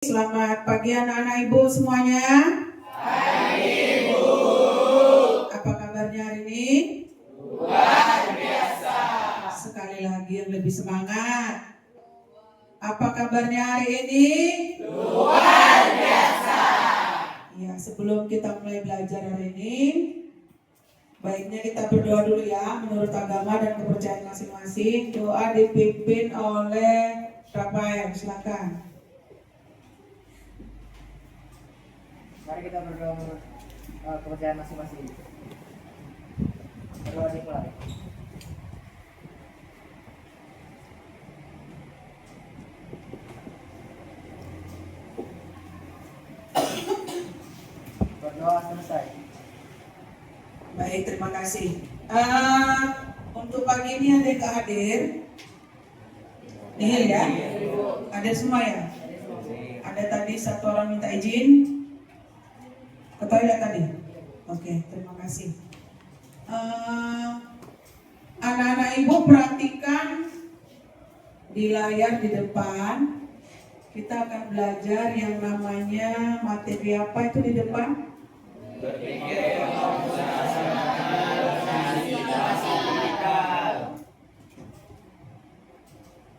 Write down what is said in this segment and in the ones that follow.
Selamat pagi anak-anak ibu semuanya. Pagi Ibu. Apa kabarnya hari ini? Luar biasa. Sekali lagi yang lebih semangat. Apa kabarnya hari ini? Luar biasa. Ya, sebelum kita mulai belajar hari ini, baiknya kita berdoa dulu ya, menurut agama dan kepercayaan masing-masing. Doa dipimpin oleh Rafael, silakan. Mari kita berdoa menurut kepercayaan masing-masing. Berdoa dimulai. Berdoa selesai. Baik, terima kasih. Untuk pagi ini ada yang gak hadir? Nihil ya? Ada semua ya? Ada tadi satu orang minta izin ke toilet tadi? Oke, terima kasih. Anak-anak ibu perhatikan di layar di depan. Kita akan belajar yang namanya materi apa itu di depan?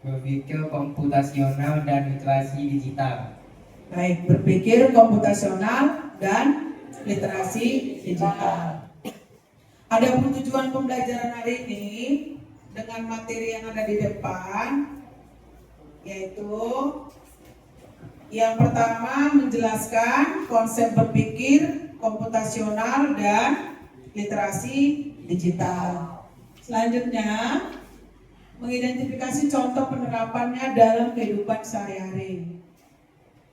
Berpikir komputasional dan literasi digital. Baik, berpikir komputasional dan literasi digital. Adapun tujuan pembelajaran hari ini dengan materi yang ada di depan, yaitu yang pertama menjelaskan konsep berpikir komputasional dan literasi digital. Selanjutnya mengidentifikasi contoh penerapannya dalam kehidupan sehari-hari.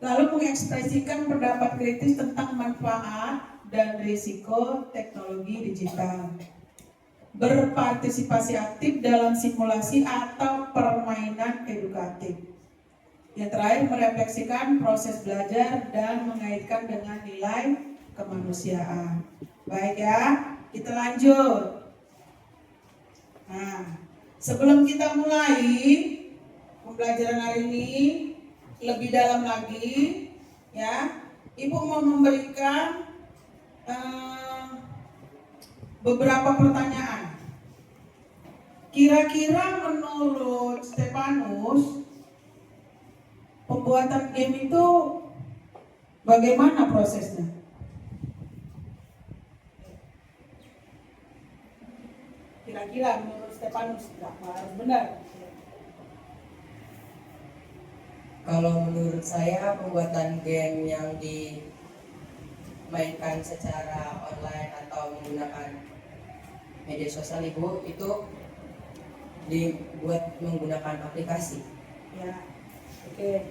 Lalu mengekspresikan pendapat kritis tentang manfaat dan risiko teknologi digital. Berpartisipasi aktif dalam simulasi atau permainan edukatif. Yang terakhir merefleksikan proses belajar dan mengaitkan dengan nilai kemanusiaan. Baik ya, kita lanjut. Nah, sebelum kita mulai pembelajaran hari ini lebih dalam lagi, ya, Ibu mau memberikan beberapa pertanyaan. Kira-kira menurut Stefanus, pembuatan game itu bagaimana prosesnya? Kira-kira menurut Stefanus, nggak harus benar. Kalau menurut saya pembuatan game yang dimainkan secara online atau menggunakan media sosial Ibu itu dibuat menggunakan aplikasi. Ya, oke.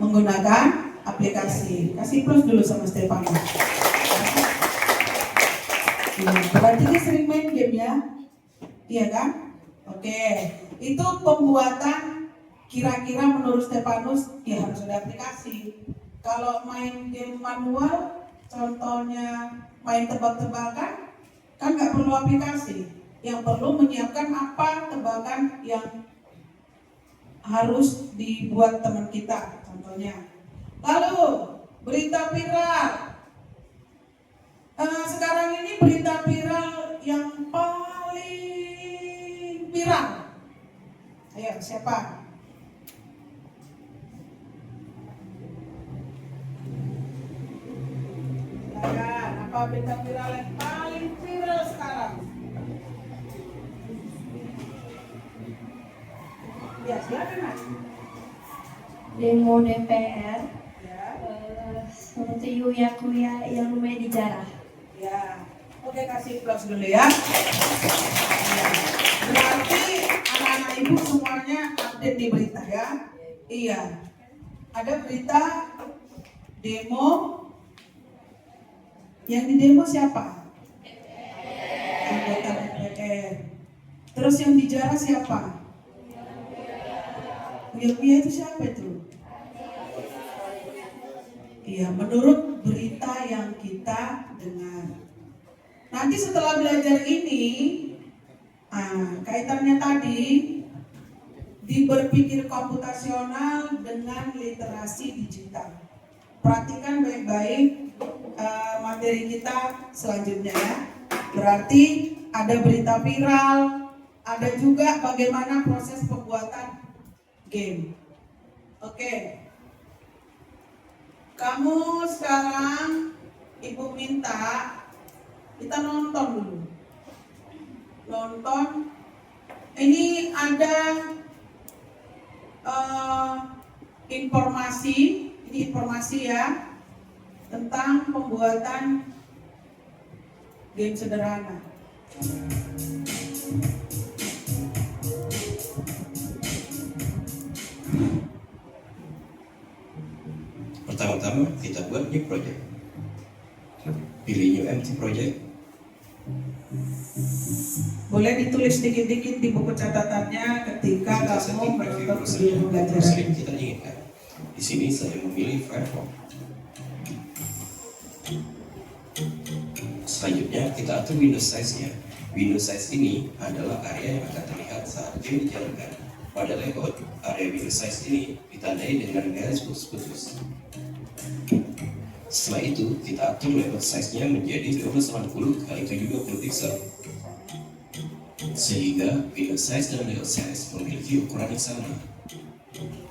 Menggunakan aplikasi. Kasih plus dulu sama Stefanus. Berarti dia sering main game ya? Iya kan? Oke. Itu pembuatan kira-kira menurut Stefanus ya harus ada aplikasi. Kalau main game manual, contohnya main tebak-tebakan, kan nggak perlu aplikasi. Yang perlu menyiapkan apa tebakan yang harus dibuat teman kita, contohnya. Lalu berita viral. Sekarang ini berita viral yang paling viral. Ayo, siapa? Silakan, apa berita viral yang paling viral sekarang? Ya, silakan Mas. Demo DPR Ya, seperti Uya-Kuya yang lumayan dijarah. ya. Oke, kasih plus dulu ya. Ya. Berarti anak-anak ibu semuanya update di berita ya. Iya. Ada berita demo. Yang di demo siapa? Anggota DPR. Terus yang dijarah siapa? Uya-Kuya itu siapa itu? Iya, menurut berita yang kita dengar. Nanti setelah belajar ini, kaitannya tadi di berpikir komputasional dengan literasi digital. Perhatikan baik-baik materi kita selanjutnya ya. Berarti ada berita viral, ada juga bagaimana proses pembuatan game. Oke. Kamu sekarang Ibu minta kita nonton dulu. Nonton. Ini ada informasi, ini informasi ya tentang pembuatan game sederhana. Pertama-tama kita buat new project. Pilih new empty project. Boleh ditulis dikit-dikit di buku catatannya ketika kamu menonton video pembelajaran. Sering kita inginkan. Di sini saya memilih Firefox. Selanjutnya kita atur Windows size-nya. Windows size ini adalah area yang akan terlihat saat game dijalankan. Pada layout, area Windows size ini ditandai dengan garis putus-putus. Setelah itu, kita atur layout size-nya menjadi 1280 x 720 pixel. Sehingga Windows size dan layout size memiliki ukuran yang sama.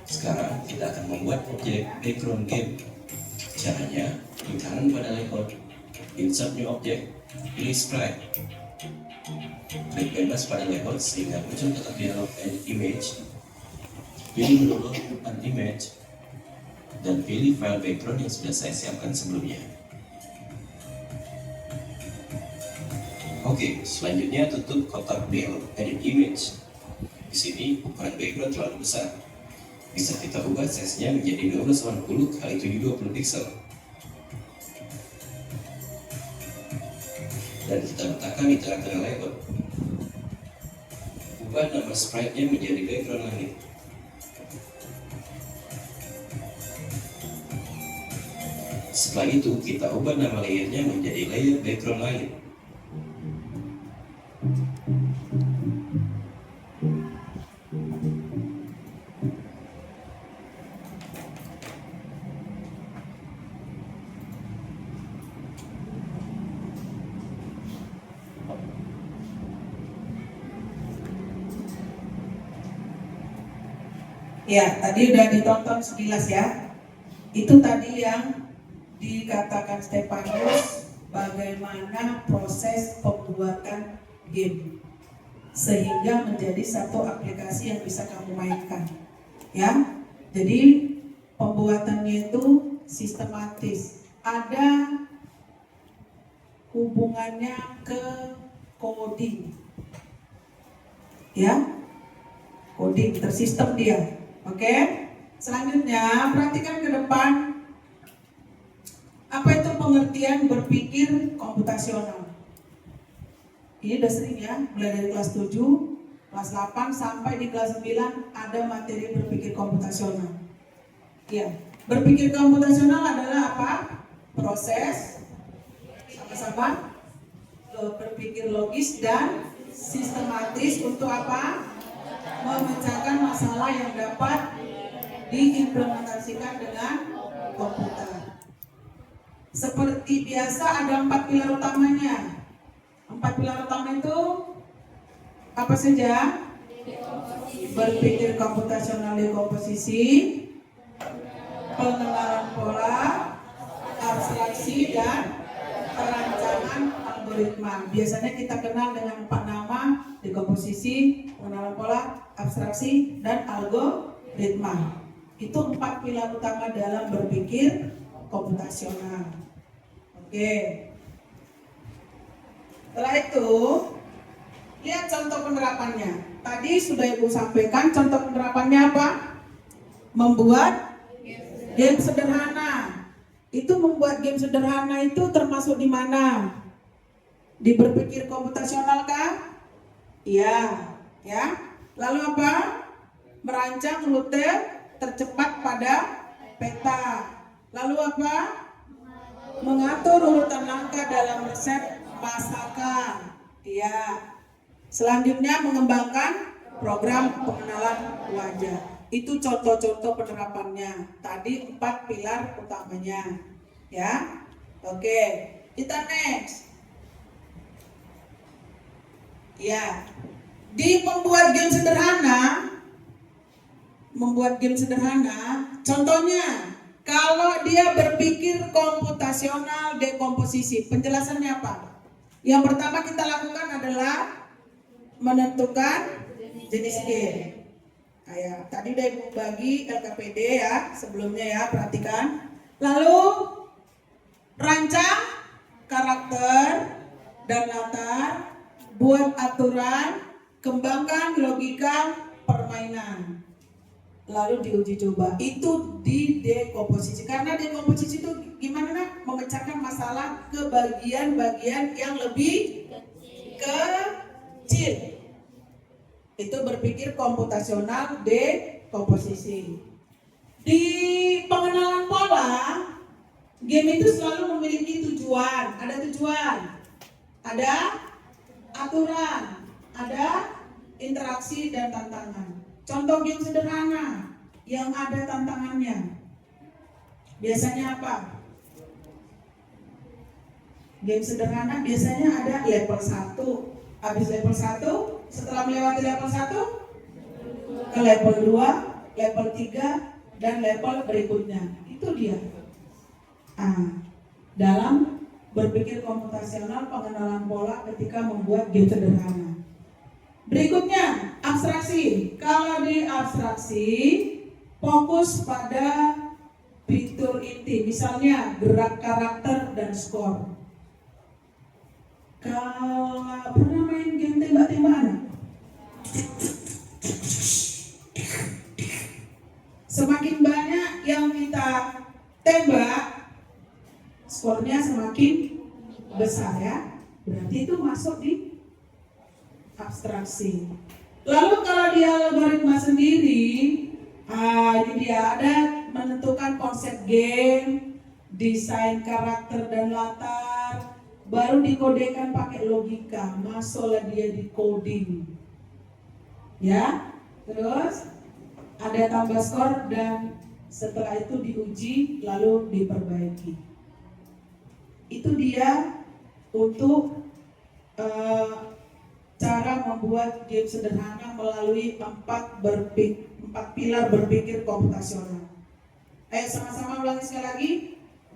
Sekarang kita akan membuat objek background game. Caranya, klik kanan pada layout, insert new object, pilih sprite. Klik bebas pada layout sehingga muncul kotak dialog edit image. Pilih download an image dan pilih file background yang sudah saya siapkan sebelumnya. Oke, selanjutnya tutup kotak dialog edit image. Di sini ukuran background terlalu besar. Bisa kita ubah size-nya menjadi 1280 x 720 pixel. Dan kita letakkan di tengah-tengah layout. Ubah nama sprite-nya menjadi background langit. Setelah itu kita ubah nama layernya menjadi layer background langit. Ya, tadi udah ditonton sekilas ya. Itu tadi yang dikatakan Stefanus, bagaimana proses pembuatan game sehingga menjadi satu aplikasi yang bisa kamu mainkan. Ya, jadi pembuatannya itu sistematis. Ada hubungannya ke coding. Ya, coding tersistem dia. Oke, selanjutnya perhatikan ke depan. Apa itu pengertian berpikir komputasional? Ini udah sering ya, mulai dari kelas 7, kelas 8 sampai di kelas 9 ada materi berpikir komputasional. Ya, berpikir komputasional adalah apa? Proses sama-sama berpikir logis dan sistematis untuk apa? Memecahkan masalah yang dapat diimplementasikan dengan komputer. Seperti biasa ada 4 pilar utamanya. 4 pilar utama itu apa saja? Berpikir komputasional dekomposisi, pengenalan pola, abstraksi, dan perancangan algoritma. Biasanya kita kenal dengan 4 nama: dekomposisi, pengenalan pola, abstraksi, dan algoritma. Itu 4 pilar utama dalam berpikir komputasional. Oke. Setelah itu, lihat contoh penerapannya. Tadi sudah Ibu sampaikan contoh penerapannya apa? Membuat game sederhana. Itu membuat game sederhana itu termasuk di mana? Di berpikir komputasional kah? Iya, ya. Lalu apa? Merancang rute tercepat pada peta. Lalu apa? Mengatur urutan langkah dalam resep masakan. Iya. Selanjutnya mengembangkan program pengenalan wajah. Itu contoh-contoh penerapannya. Tadi 4 pilar utamanya. Ya. Oke, kita next. Ya. Di membuat game sederhana, contohnya kalau dia berpikir komputasional dekomposisi, penjelasannya apa? Yang pertama kita lakukan adalah menentukan jenis game. Kayak tadi udah Ibu bagi LKPD ya, sebelumnya ya, perhatikan. Lalu rancang karakter dan latar, buat aturan, kembangkan logika permainan. Lalu diuji coba. Itu di dekomposisi. Karena dekomposisi itu gimana nak? Memecahkan masalah ke bagian-bagian yang lebih kecil. Itu berpikir komputasional dekomposisi. Di pengenalan pola, game itu selalu memiliki tujuan. Ada tujuan, ada aturan, ada interaksi dan tantangan. Contoh game sederhana yang ada tantangannya. Biasanya apa? Game sederhana biasanya ada level 1. Habis level 1, setelah melewati level 1 ke level 2, level 3 dan level berikutnya. Itu dia. Dalam berpikir komputasional pengenalan pola ketika membuat game sederhana. Berikutnya, abstraksi. Kalau di abstraksi, fokus pada fitur inti, misalnya gerak karakter dan skor. Kalau pernah main game tembak-tembakan, semakin banyak yang kita tembak, skornya semakin besar ya. Berarti itu masuk di abstraksi. Lalu kalau di algoritma sendiri, ini dia ada menentukan konsep game, desain karakter dan latar, baru dikodekan pakai logika, masuklah dia di coding. Ya, terus ada tambah skor dan setelah itu diuji lalu diperbaiki. Itu dia untuk cara membuat game sederhana melalui 4 pilar berpikir komputasional. Ayo sama-sama ulangi sekali lagi.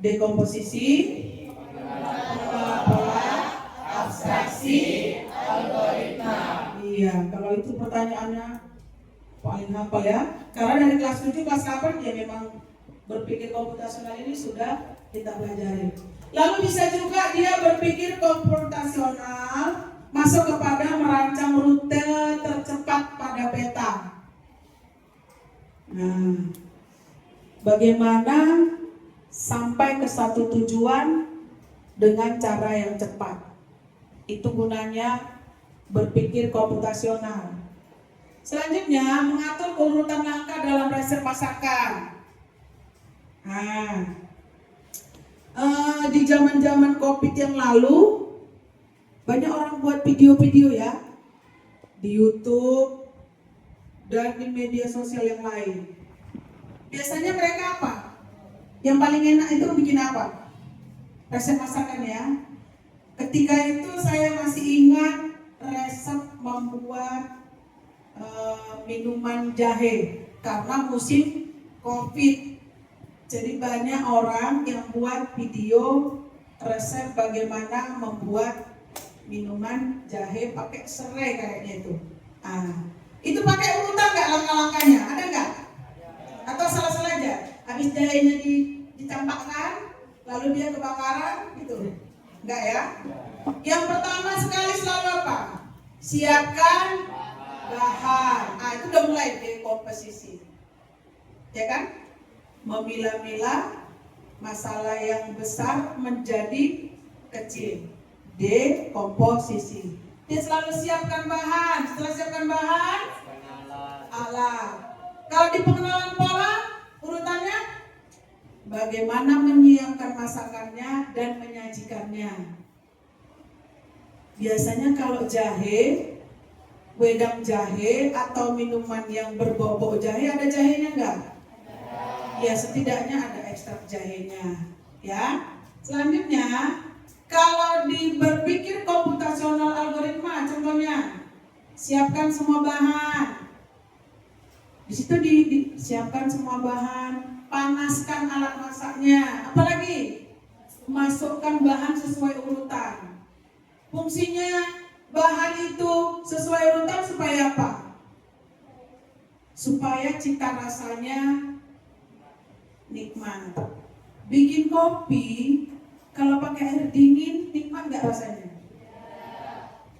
Dekomposisi, pola, abstraksi, algoritma. Iya, kalau itu pertanyaannya paling hafal ya. Karena dari kelas 7, kelas 8 ya memang berpikir komputasional ini sudah kita pelajari. Lalu bisa juga dia berpikir komputasional masuk kepada merancang rute tercepat pada peta. Nah, bagaimana sampai ke satu tujuan dengan cara yang cepat. Itu gunanya berpikir komputasional. Selanjutnya, mengatur urutan langkah dalam resep masakan. Nah, di zaman-zaman COVID yang lalu, banyak orang buat video-video ya di YouTube dan di media sosial yang lain. Biasanya mereka apa? Yang paling enak itu bikin apa? Resep masakan ya. Ketika itu saya masih ingat resep membuat minuman jahe karena musim COVID. Jadi banyak orang yang buat video resep bagaimana membuat minuman jahe pakai serai kayaknya itu. Itu pakai urutan nggak langkah-langkahnya? Ada nggak? Atau salah-salah aja? Habis jahenya dicampakkan, lalu dia kebakaran gitu? Enggak ya? Yang pertama sekali selalu apa? Siapkan bahan. Itu udah mulai dekomposisi. Ya kan? Memilah-milah masalah yang besar menjadi kecil. Dekomposisi. Dia selalu siapkan bahan. Setelah siapkan bahan, alat. Kalau di pengenalan pola, urutannya bagaimana menyiapkan masakannya dan menyajikannya. Biasanya kalau jahe wedang jahe atau minuman yang berbau jahe, ada jahenya enggak? Ya, setidaknya ada ekstrak jahenya. Ya. Selanjutnya, kalau di berpikir komputasional algoritma, contohnya, siapkan semua bahan. Di situ disiapkan semua bahan, panaskan alat masaknya. Apalagi? Masukkan bahan sesuai urutan. Fungsinya bahan itu sesuai urutan supaya apa? Supaya cita rasanya nikmat. Bikin kopi, kalau pakai air dingin, nikmat gak rasanya?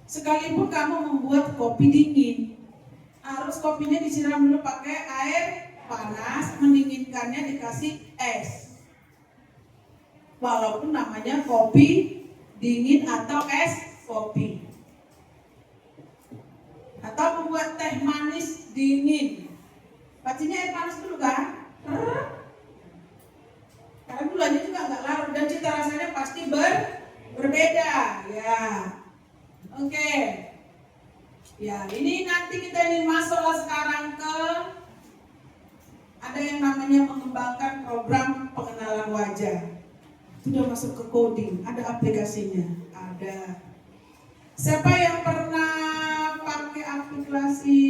Sekalipun kamu membuat kopi dingin, harus kopinya disiram dulu pakai air panas, mendinginkannya dikasih es. Walaupun namanya kopi dingin atau es kopi. Atau membuat teh manis dingin, pastinya air panas dulu kan? Karena gulanya juga nggak larut dan cita rasanya pasti berbeda. Ya, oke. Ya, ini nanti kita ini masuklah sekarang ke ada yang namanya mengembangkan program pengenalan wajah. Sudah masuk ke coding, ada aplikasinya, ada. Siapa yang pernah pakai aplikasi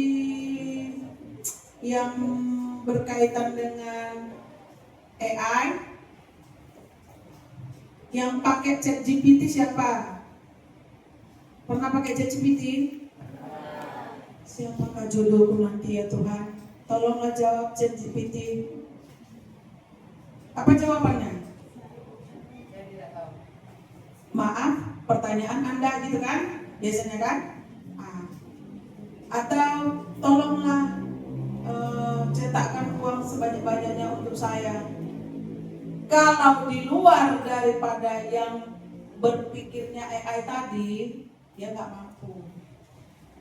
yang berkaitan dengan AI? Yang pakai ChatGPT siapa? Pernah pakai ChatGPT? Siapakah jodohku nanti ya Tuhan? Tolonglah jawab ChatGPT. Apa jawabannya? Saya tidak tahu. Maaf, pertanyaan Anda gitu kan? Biasanya kan? Atau tolonglah cetakkan uang sebanyak-banyaknya untuk saya. Kalau di luar daripada yang berpikirnya AI tadi, dia nggak mampu.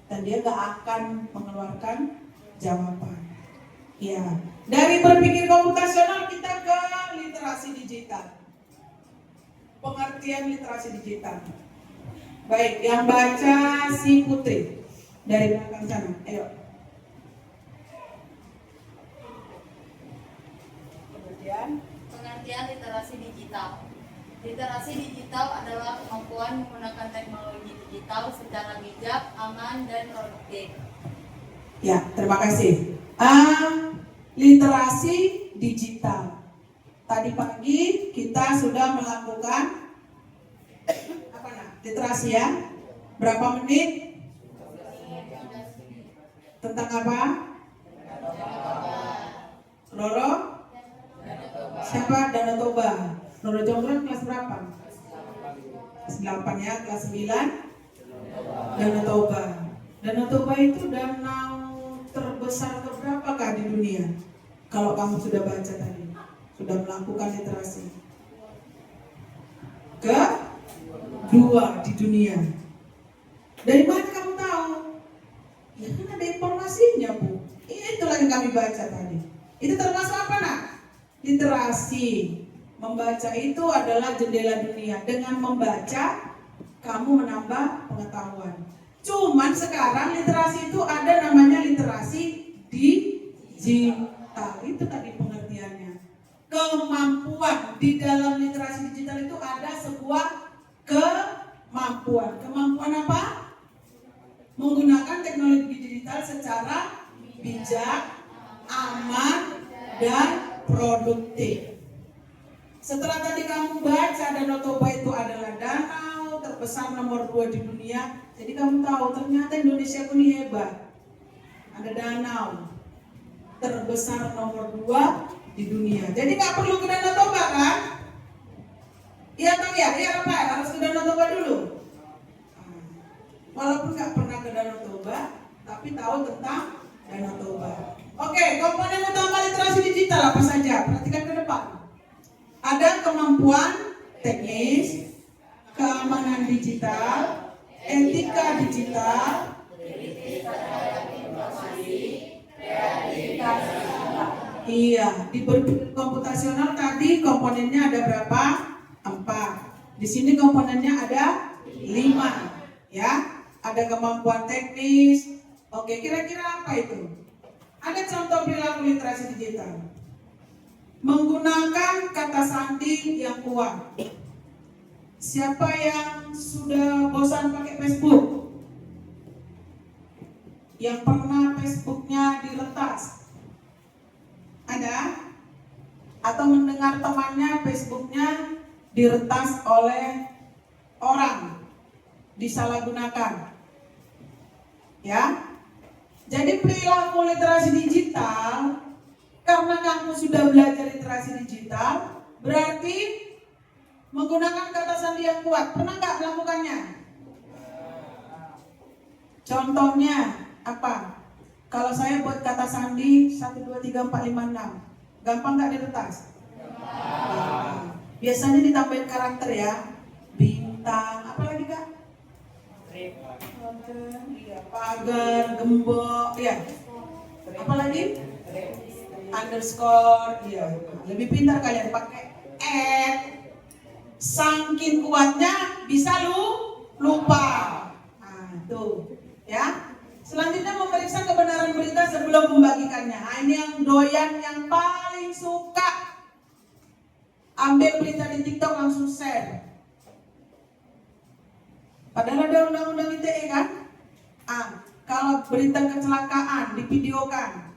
Dan dia nggak akan mengeluarkan jawaban. Ya, dari berpikir komputasional kita ke literasi digital. Pengertian literasi digital. Baik, yang baca si Putri dari belakang sana. Ayo. Kemudian Pengertian literasi digital. Literasi digital adalah kemampuan menggunakan teknologi digital secara bijak, aman, dan produktif. ya, terima kasih. Literasi digital. Tadi pagi kita sudah melakukan literasi ya. Berapa menit? Tentang apa? Roro? Siapa? Danau Toba. Roro Jonggrang kelas berapa? Kelas 8 ya, kelas 9 Danau Toba. Danau Toba itu danau terbesar keberapakah di dunia? Kalau kamu sudah baca tadi, sudah melakukan literasi. Kedua di dunia. Dari mana kamu tahu? Ya kan ada informasinya Bu. Itulah yang kami baca tadi. Itu termasuk apa nak? Literasi. Membaca itu adalah jendela dunia. Dengan membaca, kamu menambah pengetahuan. Cuman sekarang literasi itu ada namanya literasi digital. Itu tadi pengertiannya. Kemampuan. Di dalam literasi digital itu ada sebuah kemampuan. Kemampuan apa? Menggunakan teknologi digital secara bijak, aman, dan produktif. Setelah tadi kamu baca Danau Toba itu adalah danau terbesar nomor 2 di dunia, jadi kamu tahu ternyata Indonesia pun hebat. Ada danau terbesar nomor 2 di dunia. Jadi nggak perlu ke Danau Toba kan? Iya atau ya? Iya apa? Harus ke Danau Toba dulu. Walaupun nggak pernah ke Danau Toba, tapi tahu tentang Danau Toba. Oke, komponen utama literasi digital apa saja? Perhatikan ke depan. Ada kemampuan teknis, keamanan digital, etika digital, iya, di berpikir komputasional tadi komponennya ada berapa? 4. Di sini komponennya ada 5, ya. Ada kemampuan teknis, Oke, kira-kira apa itu? Ada contoh perilaku literasi digital. Menggunakan kata sandi yang kuat. Siapa yang sudah bosan pakai Facebook? Yang pernah Facebooknya diretas? Ada? Atau mendengar temannya Facebooknya diretas oleh orang, disalahgunakan? Ya? Jadi perilaku literasi digital, karena kamu sudah belajar literasi digital, berarti menggunakan kata sandi yang kuat. Pernah nggak melakukannya? Contohnya apa? Kalau saya buat kata sandi 1, 2, 3, 4, 5, 6, gampang nggak diretas? Gampang. Biasanya ditambahin karakter ya, bintang, apa lagi kak? Iya, pagar, gembok, ya. Apa lagi? Underscore, ya. Lebih pintar kalian pakai add. Saking kuatnya bisa lupa. Nah, tuh, ya. Selanjutnya memeriksa kebenaran berita sebelum membagikannya. Nah, ini yang doyan, yang paling suka. Ambil berita di TikTok langsung share. Padahal ada undang-undang ITE kan? Kalau berita kecelakaan divideokan,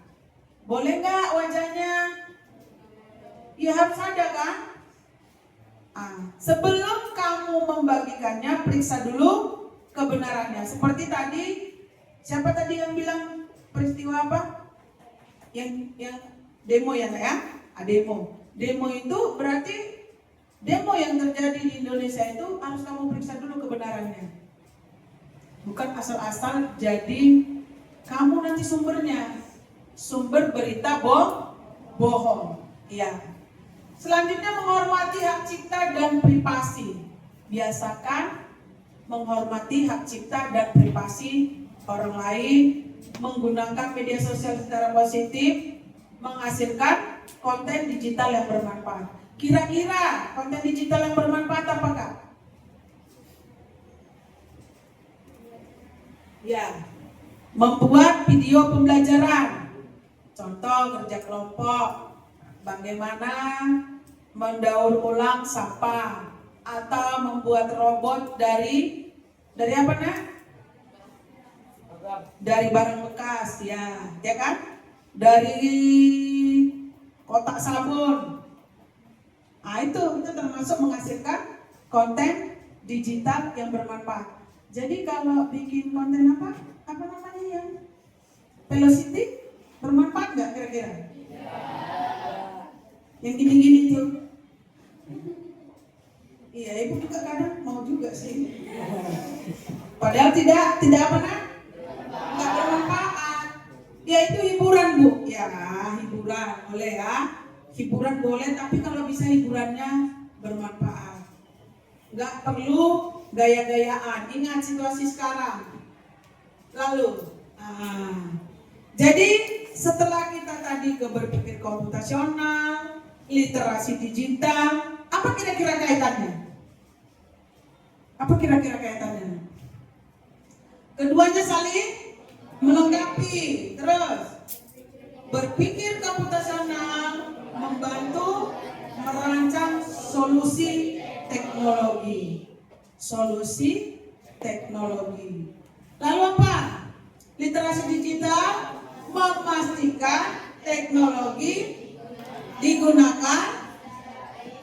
boleh nggak wajahnya? Ya harus ada kan? Sebelum kamu membagikannya, periksa dulu kebenarannya. Seperti tadi, siapa tadi yang bilang peristiwa apa? Yang demo ya Kak ya? Demo. Demo itu berarti demo yang terjadi di Indonesia itu harus kamu periksa dulu kebenarannya. Bukan asal-asal jadi kamu nanti sumber berita bohong. Iya. Selanjutnya menghormati hak cipta dan privasi. Biasakan menghormati hak cipta dan privasi orang lain, menggunakan media sosial secara positif, menghasilkan konten digital yang bermanfaat. Kira-kira konten digital yang bermanfaat apakah? Ya, membuat video pembelajaran, contoh kerja kelompok, bagaimana mendaur ulang sampah, atau membuat robot dari apa nak? Dari barang bekas, ya kan? Dari kotak sabun. Itu termasuk menghasilkan konten digital yang bermanfaat. Jadi kalau bikin konten apa namanya yang velocity bermanfaat nggak kira-kira? Yang gini-gini tuh. Iya, ibu juga kadang mau juga sih. Padahal tidak apa nak? Nggak bermanfaat. Ya itu hiburan bu. Ya hiburan boleh ya. Hiburan boleh, tapi kalau bisa hiburannya bermanfaat. Nggak perlu gaya-gayaan. Ingat situasi sekarang. Lalu, jadi setelah kita tadi ke berpikir komputasional, literasi digital, apa kira-kira kaitannya? Keduanya saling melengkapi. Terus, berpikir komputasional membantu merancang solusi teknologi. Lalu apa? Literasi digital memastikan teknologi digunakan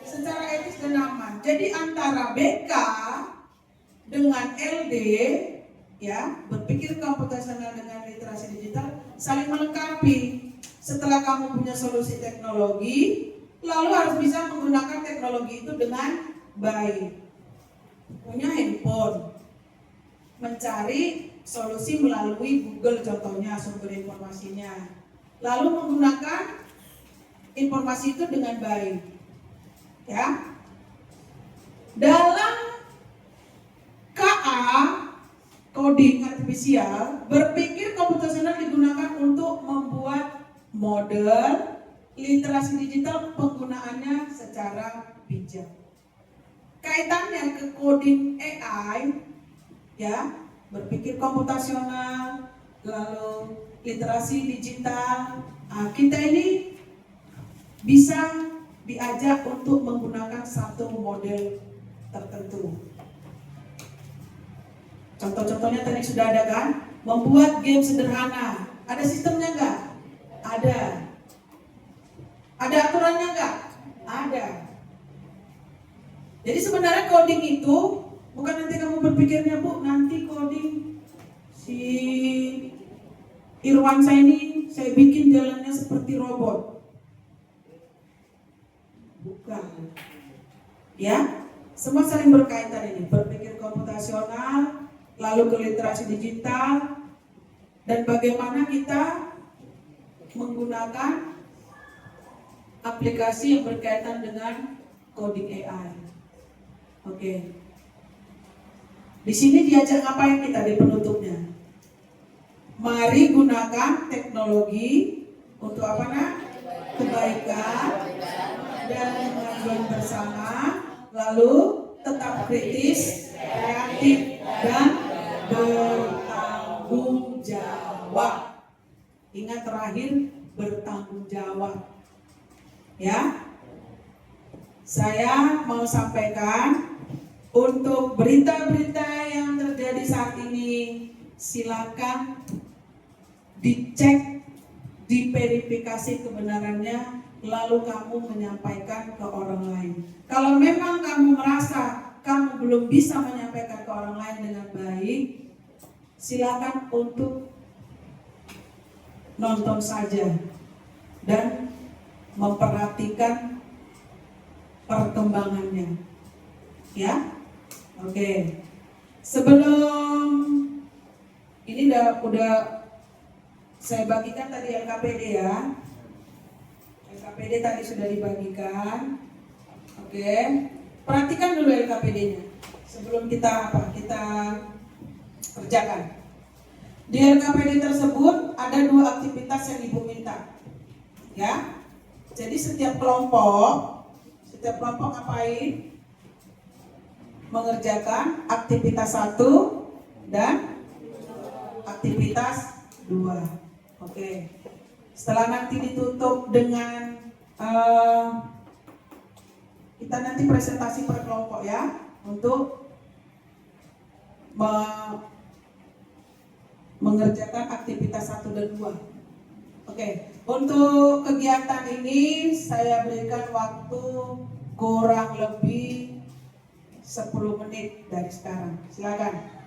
secara etis dan aman. Jadi antara BK dengan LD, ya, berpikir komputasional dengan literasi digital saling melengkapi. Setelah kamu punya solusi teknologi, lalu harus bisa menggunakan teknologi itu dengan baik. Punya handphone, mencari solusi melalui Google contohnya sumber informasinya, lalu menggunakan informasi itu dengan baik, ya. Dalam KA coding artifisial, berpikir komputasional digunakan untuk membuat model literasi digital, penggunaannya secara bijak. Kaitannya ke coding AI, ya, berpikir komputasional, lalu literasi digital. Nah, kita ini bisa diajak untuk menggunakan satu model tertentu. Contoh-contohnya tadi sudah ada kan? Membuat game sederhana. Ada sistemnya enggak? Ada. Ada aturannya enggak? Ada. Jadi sebenarnya coding itu bukan nanti kamu berpikirnya, Bu, nanti coding si Irwan saya ini saya bikin jalannya seperti robot. Bukan. Ya, semua saling berkaitan ini. Berpikir komputasional, lalu ke literasi digital, dan bagaimana kita menggunakan aplikasi yang berkaitan dengan coding AI. Oke. Di sini diajak ngapain kita di penutupnya? Mari gunakan teknologi untuk apa nak? Kebaikan dan kemajuan bersama, lalu tetap kritis, kreatif, dan bertanggung jawab. Ingat terakhir, bertanggung jawab. Ya, saya mau sampaikan untuk berita-berita yang terjadi saat ini, silakan dicek, diverifikasi kebenarannya, lalu kamu menyampaikan ke orang lain. Kalau memang kamu merasa kamu belum bisa menyampaikan ke orang lain dengan baik, silakan untuk nonton saja dan memperhatikan perkembangannya. Ya, oke. Sebelum ini udah saya bagikan tadi LKPD ya. LKPD tadi sudah dibagikan. Oke. Perhatikan dulu LKPD-nya sebelum kita kerjakan. Di LKPD tersebut ada 2 aktivitas yang Ibu minta. Ya. Jadi setiap kelompok ngapain? Mengerjakan aktivitas 1 dan aktivitas 2. Oke. Setelah nanti ditutup dengan kita nanti presentasi per kelompok ya, untuk mengerjakan aktivitas 1 dan 2. Oke. Untuk kegiatan ini saya berikan waktu kurang lebih 10 menit dari sekarang. Silakan.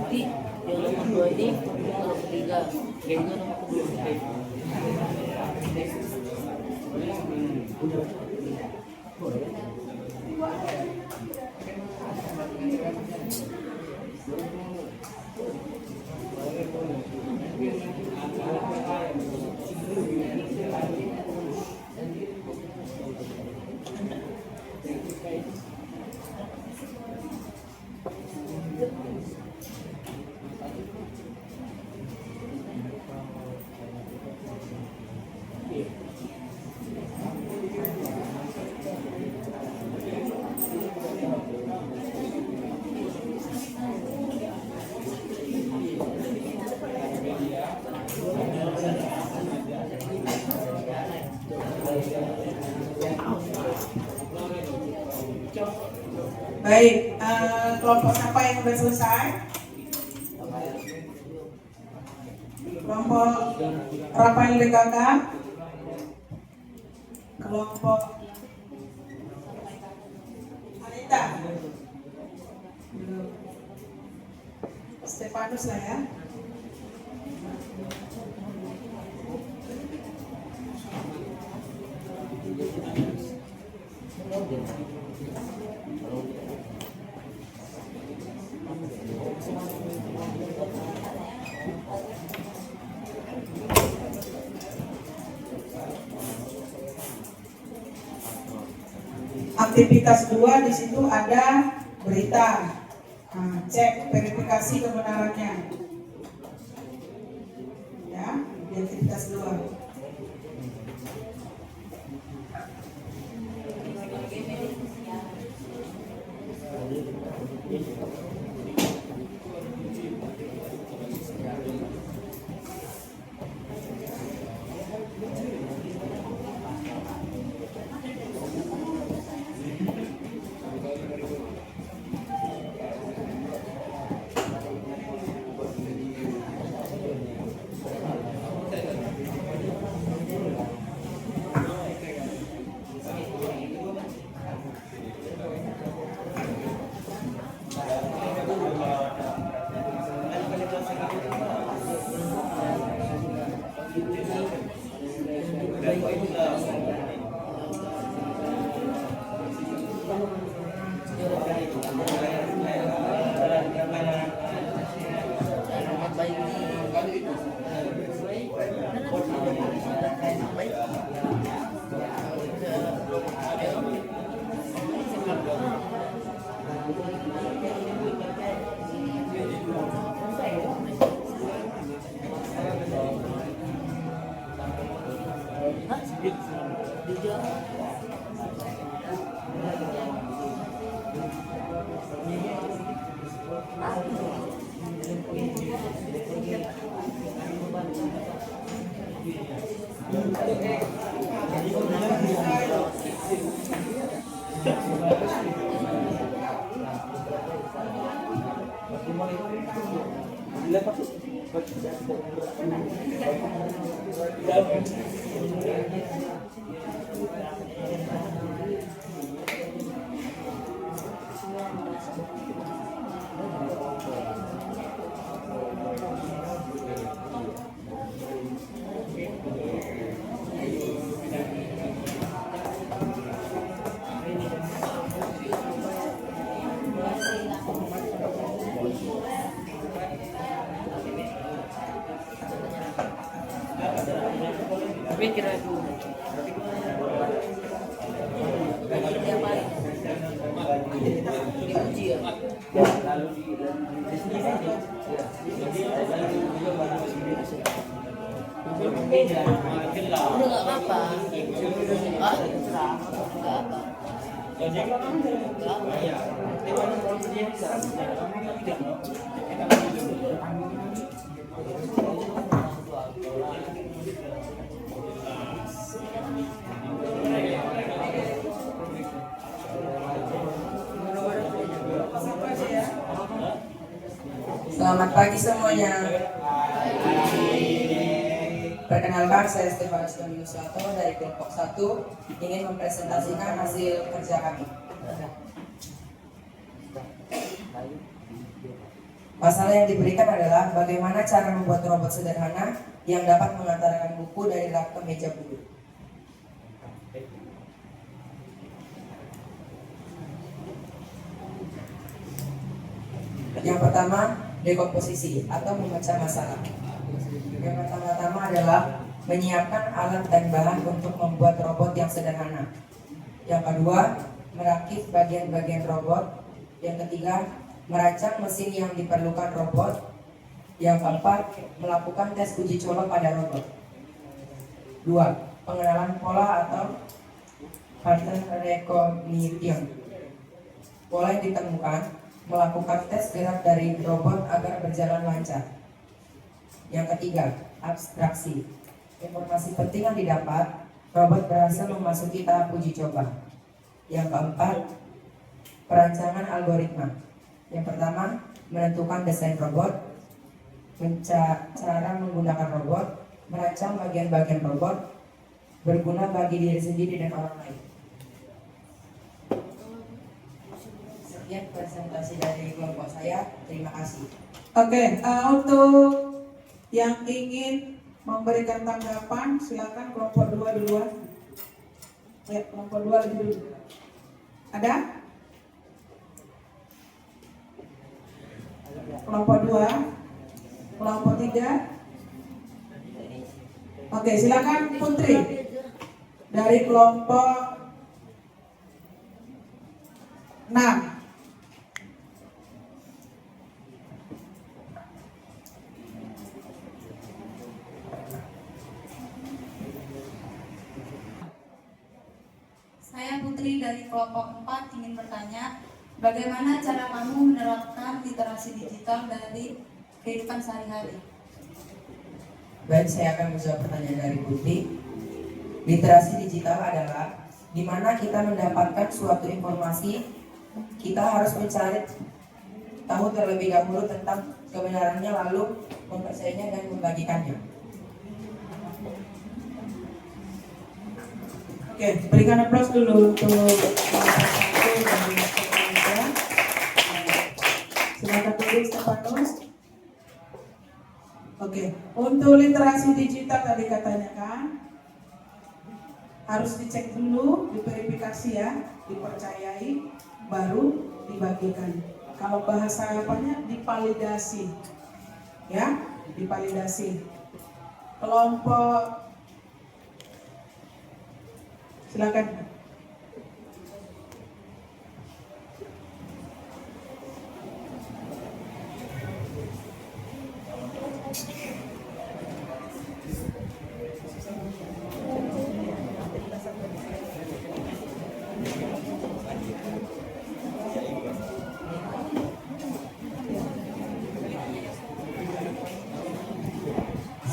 Nanti yang nomor 2 ini nomor 3, gamenya nomor 2. Baik, kelompok siapa yang sudah selesai? Kelompok Rafael DKK, kelompok Anita, Stefanus lah ya. Aktivitas 2 di situ ada berita. Nah, cek verifikasi kebenarannya. Ya, di aktivitas 2. Tapi kira dulu. Tiap hari. Diuji ya. Udah nggak apa-apa. Ah, terserah. Nggak apa. Nggak apa. Selamat pagi semuanya. Perkenalkan, saya Stefanus Dominuswato dari kelompok 1 ingin mempresentasikan hasil kerja kami. Masalah yang diberikan adalah bagaimana cara membuat robot sederhana yang dapat mengantarkan buku dari rak ke meja guru. Yang pertama, dekomposisi atau memecah masalah. Yang pertama-tama adalah menyiapkan alat dan bahan untuk membuat robot yang sederhana. Yang kedua, merakit bagian-bagian robot. Yang ketiga, merancang mesin yang diperlukan robot. Yang keempat, melakukan tes uji coba pada robot. 2. Pengenalan pola atau pattern recognition. Pola yang ditemukan, melakukan tes gerak dari robot agar berjalan lancar. Yang ketiga, abstraksi. Informasi penting yang didapat, robot berhasil memasuki tahap uji coba. Yang keempat, perancangan algoritma. Yang pertama, menentukan desain robot, cara menggunakan robot, merancang bagian-bagian robot, berguna bagi diri sendiri dan orang lain. Sekian presentasi dari kelompok saya. Terima kasih. Oke, untuk yang ingin memberikan tanggapan, silakan kelompok 2 duluan. Ya, kelompok 2 lebih dulu. Ada? Kelompok 2, kelompok 3. Oke, silakan Putri dari kelompok 6. Saya Putri dari kelompok 4 ingin bertanya, bagaimana cara kamu menerapkan literasi digital dari kehidupan sehari-hari? Baik, saya akan menjawab pertanyaan dari Putri. Literasi digital adalah di mana kita mendapatkan suatu informasi, kita harus mencari tahu terlebih dahulu tentang kebenarannya, lalu mempercayainya dan membagikannya. Oke, berikan aplaus dulu untuk silakan dulu Stefanus. Oke, untuk literasi digital tadi katanya kan harus dicek dulu, diverifikasi ya, dipercayai, baru dibagikan. Kalau bahasa apanya dipalidasi, ya, dipalidasi. Kelompok silakan.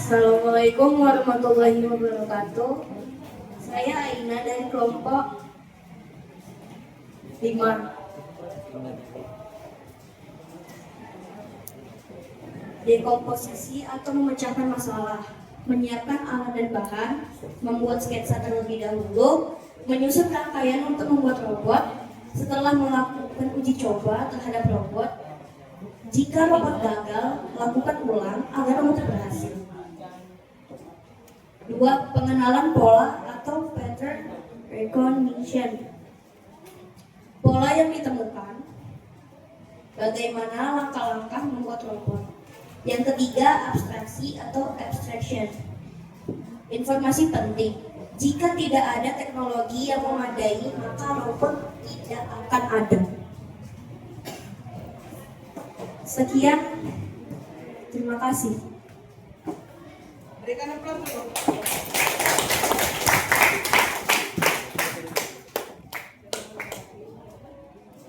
Assalamualaikum warahmatullahi wabarakatuh. Saya Aina dari kelompok 5. Dekomposisi atau memecahkan masalah, menyiapkan alat dan bahan, membuat sketsa terlebih dahulu, menyusun rangkaian untuk membuat robot, setelah melakukan uji coba terhadap robot. Jika robot gagal, lakukan ulang agar robot berhasil. 2. Pengenalan pola atau pattern recognition. Pola yang ditemukan, bagaimana langkah-langkah membuat robot. Yang ketiga, abstraksi atau abstraction. Informasi penting. Jika tidak ada teknologi yang memadai, maka robot tidak akan ada. Sekian, terima kasih. Berikan aplaus dulu.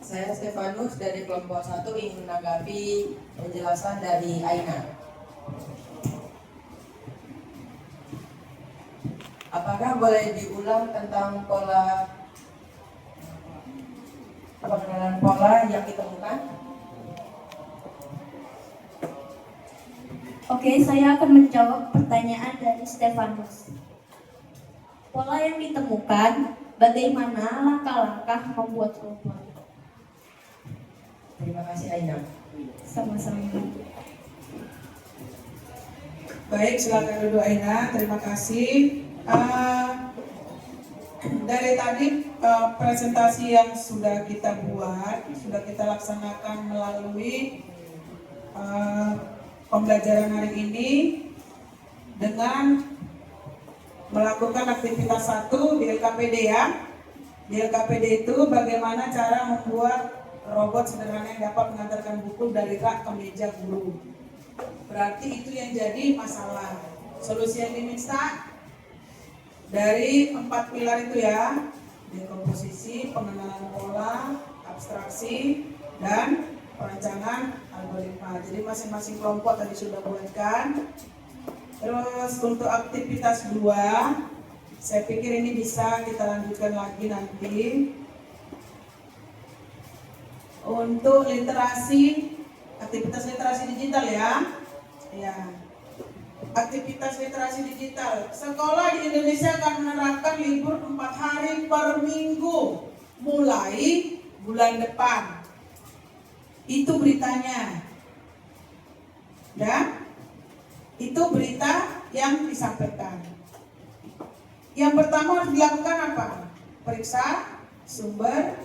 Saya Stefanus dari kelompok 1 ingin menanggapi penjelasan dari Aina. Apakah boleh diulang tentang pola pengenalan pola yang ditemukan? Oke, saya akan menjawab pertanyaan dari Stefanus. Pola yang ditemukan, bagaimana langkah-langkah membuat robot. Terima kasih Aina. Sama-sama. Baik, silakan duduk Aina. Terima kasih. Dari tadi presentasi yang sudah kita buat, sudah kita laksanakan melalui pembelajaran hari ini dengan melakukan aktivitas 1 di LKPD ya. Di LKPD itu bagaimana cara membuat robot sederhana yang dapat mengantarkan buku dari rak ke meja guru. Berarti itu yang jadi masalah. Solusi yang diminta dari 4 pilar itu ya, dekomposisi, pengenalan pola, abstraksi, dan perancangan algoritma. Jadi masing-masing kelompok tadi sudah buatkan. Terus untuk aktivitas 2, saya pikir ini bisa kita lanjutkan lagi nanti. Untuk literasi, aktivitas literasi digital ya. Ya. Aktivitas literasi digital. Sekolah di Indonesia akan menerapkan libur 4 hari per minggu mulai bulan depan. Itu beritanya. Ya. Itu berita yang disampaikan. Yang pertama harus dilakukan apa? Periksa sumber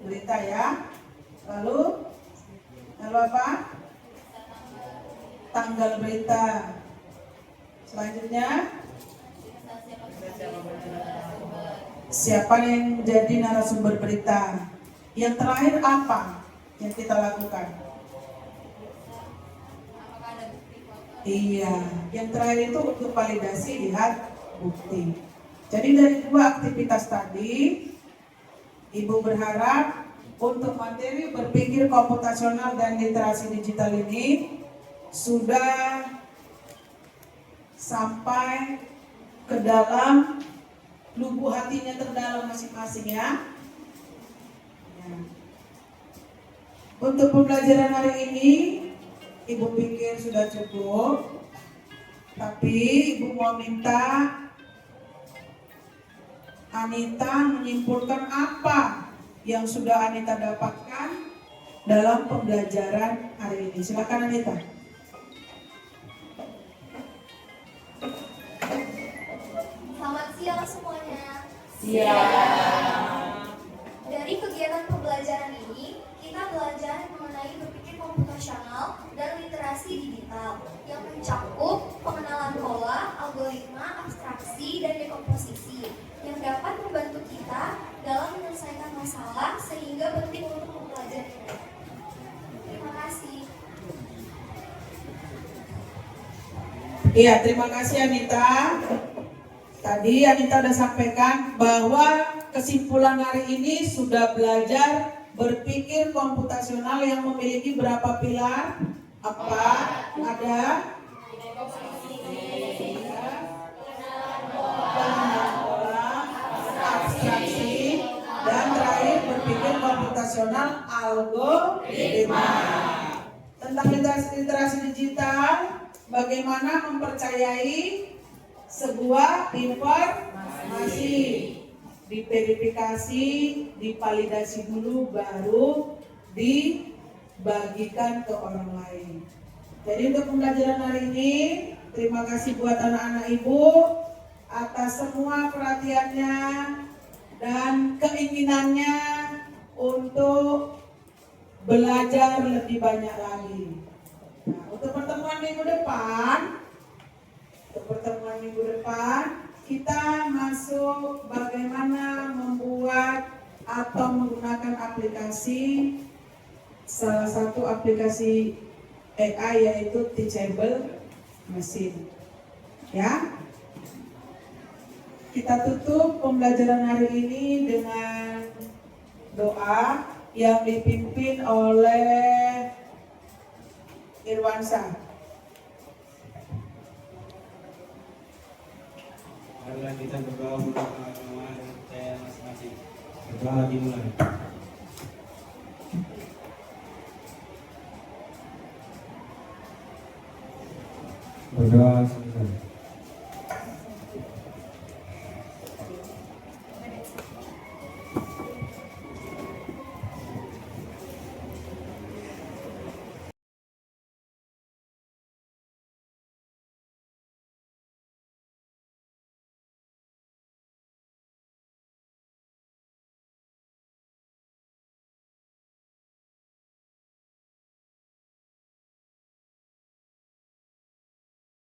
berita ya. Lalu apa? Tanggal berita. Selanjutnya, siapa yang menjadi narasumber berita? Yang terakhir apa yang kita lakukan? Iya, yang terakhir itu untuk validasi lihat bukti. Jadi dari 2 aktivitas tadi, Ibu berharap untuk materi berpikir komputasional dan literasi digital ini sudah sampai ke dalam lubuk hatinya terdalam masing-masing ya. Untuk pembelajaran hari ini Ibu pikir sudah cukup, tapi Ibu mau minta Anita menyimpulkan apa yang sudah Anita dapatkan dalam pembelajaran hari ini. Silakan Anita. Selamat siang semuanya. Siap. Dari kegiatan pembelajaran ini, kita belajar mengenai berpikir komputasional dan literasi digital yang mencakup pengenalan pola, algoritma, abstraksi, dan dekomposisi yang dapat membantu kita dalam menyelesaikan masalah sehingga penting untuk mempelajarinya. Terima kasih. Iya, terima kasih Anita. Tadi Anita sudah sampaikan bahwa kesimpulan hari ini sudah belajar berpikir komputasional yang memiliki berapa pilar? Apa? Ada? Pengenalan pola, abstraksi, dan terakhir berpikir komputasional algoritma. Tentang literasi digital, bagaimana mempercayai sebuah informasi, diverifikasi, divalidasi dulu, baru dibagikan ke orang lain. Jadi untuk pembelajaran hari ini, terima kasih buat anak-anak Ibu atas semua perhatiannya dan keinginannya untuk belajar lebih banyak lagi. Nah, untuk pertemuan minggu depan, kita masuk bagaimana membuat atau menggunakan aplikasi, salah satu aplikasi AI yaitu Teachable Machine. Ya, kita tutup pembelajaran hari ini dengan doa yang dipimpin oleh Irwansyah. Marilah kita berdoa untuk agama dan percaya masing-masing. Berdoa dimulai. Berdoa